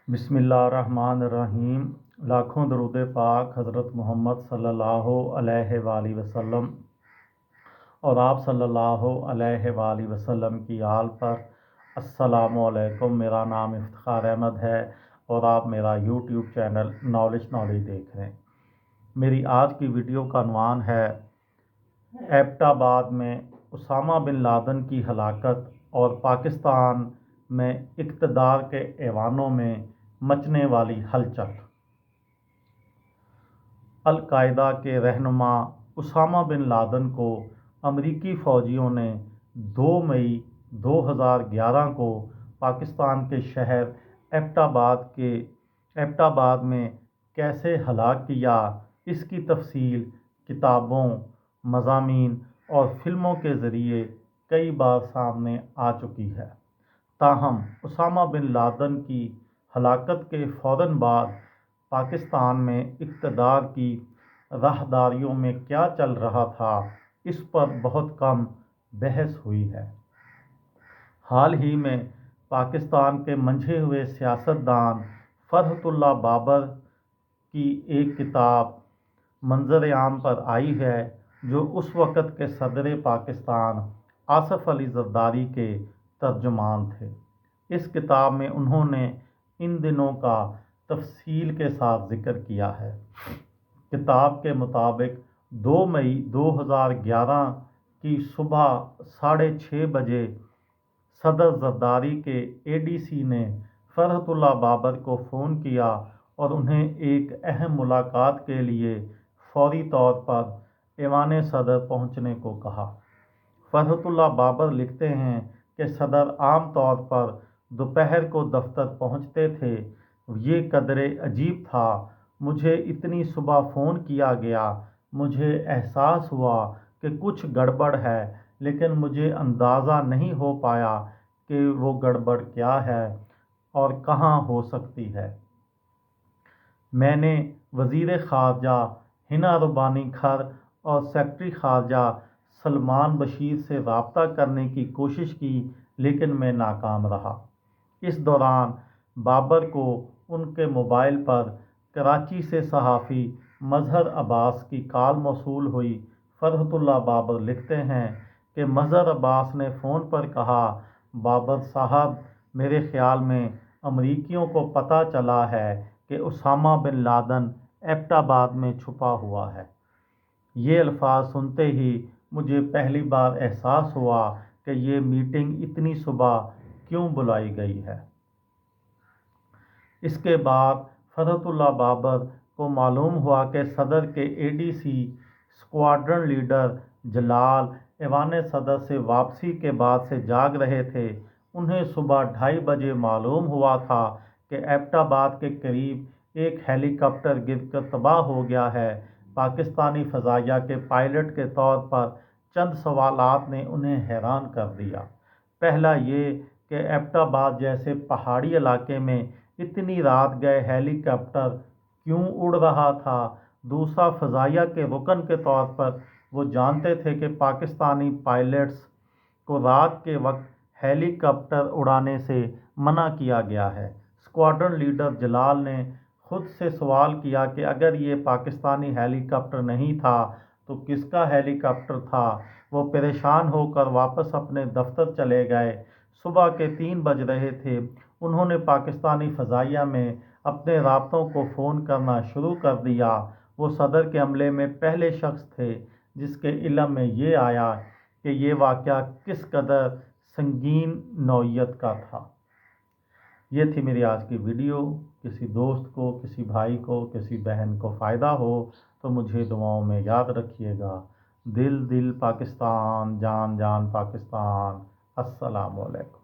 बिस्मिल्लाहिर्रहमानिर्रहीम। लाखों दरूद पाक हज़रत मोहम्मद सल्लल्लाहु अलैहि वाली वसल्लम और आप सल्लल्लाहु अलैहि वाली वसल्लम की आल पर। अस्सलामु अलैकुम। मेरा नाम इफ्तिखार अहमद है और आप मेरा यूट्यूब चैनल नॉलेज देख रहे हैं। मेरी आज की वीडियो का अनवान है एबटाबाद में उसामा बिन लादेन की हलाकत और पाकिस्तान में इक़्तिदार के ऐवानों में मचने वाली हलचल। अल-कायदा के रहनुमा उसामा बिन लादेन को अमरीकी फ़ौजियों ने 2 मई 2011 को पाकिस्तान के शहर एबटाबाद में कैसे हलाक किया, इसकी तफसील किताबों, मज़ामीन और फिल्मों के ज़रिए कई बार सामने आ चुकी है। ताहम उसामा बिन लादेन की हलाकत के फ़ौरन बाद पाकिस्तान में इक़्तिदार की राहदारियों में क्या चल रहा था, इस पर बहुत कम बहस हुई है। हाल ही में पाकिस्तान के मंझे हुए सियासतदान फ़रहतुल्लाह बाबर की एक किताब मंज़र आम पर आई है, जो उस वक़्त के सदर पाकिस्तान आसिफ अली ज़रदारी के तर्जुमान थे। इस किताब में उन्होंने इन दिनों का तफसील के साथ ज़िक्र किया है। किताब के मुताबिक 2 मई 2011 की सुबह 6:30 बजे सदर ज़रदारी के एडीसी ने फ़रहतुल्लाह बाबर को फ़ोन किया और उन्हें एक अहम मुलाकात के लिए फ़ौरी तौर पर ऐवान सदर पहुंचने को कहा। फ़रहतुल्लाह बाबर लिखते हैं कि सदर आम तौर पर दोपहर को दफ्तर पहुंचते थे। ये कदरे अजीब था, मुझे इतनी सुबह फ़ोन किया गया। मुझे एहसास हुआ कि कुछ गड़बड़ है, लेकिन मुझे अंदाज़ा नहीं हो पाया कि वो गड़बड़ क्या है और कहाँ हो सकती है। मैंने वज़ीर ख़ारजा हिना रब्बानी खर और सेक्रेटरी ख़ारजा सलमान बशीर से रब्ता करने की कोशिश की, लेकिन मैं नाकाम रहा। इस दौरान बाबर को उनके मोबाइल पर कराची से सहाफ़ी मज़हर अब्बास की कॉल मौसूल हुई। फ़रहतुल्लाह बाबर लिखते हैं कि मज़हर अब्बास ने फ़ोन पर कहा, बाबर साहब, मेरे ख़्याल में अमरीकियों को पता चला है कि उसामा बिन लादेन एबटाबाद में छुपा हुआ है। ये अल्फाज सुनते ही मुझे पहली बार एहसास हुआ कि ये मीटिंग इतनी सुबह क्यों बुलाई गई है। इसके बाद फ़रहतुल्लाह बाबर को मालूम हुआ कि सदर के एडीसी स्क्वाड्रन लीडर जलाल ऐवान सदर से वापसी के बाद से जाग रहे थे। उन्हें सुबह 2:30 बजे मालूम हुआ था कि एबटाबाद के करीब एक हेलीकॉप्टर गिरकर तबाह हो गया है। पाकिस्तानी फ़ज़ाइया के पायलट के तौर पर चंद सवालात ने उन्हें हैरान कर दिया। पहला ये कि एबटाबाद जैसे पहाड़ी इलाके में इतनी रात गए हेलीकॉप्टर क्यों उड़ रहा था। दूसरा, फ़ज़ाइया के रुकन के तौर पर वो जानते थे कि पाकिस्तानी पायलट्स को रात के वक्त हेलीकॉप्टर उड़ाने से मना किया गया है। स्क्वाड्रन लीडर जलाल ने खुद से सवाल किया कि अगर ये पाकिस्तानी हेलीकॉप्टर नहीं था तो किसका हेलीकॉप्टर था। वो परेशान होकर वापस अपने दफ्तर चले गए। सुबह के 3 बज रहे थे। उन्होंने पाकिस्तानी फ़ज़ाइया में अपने राब्तों को फ़ोन करना शुरू कर दिया। वो सदर के अमले में पहले शख्स थे जिसके इल्म में ये आया कि ये वाक़या किस कदर संगीन नौइयत का था। ये थी मेरी आज की वीडियो। किसी दोस्त को, किसी भाई को, किसी बहन को फ़ायदा हो तो मुझे दुआओं में याद रखिएगा। दिल दिल पाकिस्तान, जान जान पाकिस्तान। अस्सलामु अलैकुम।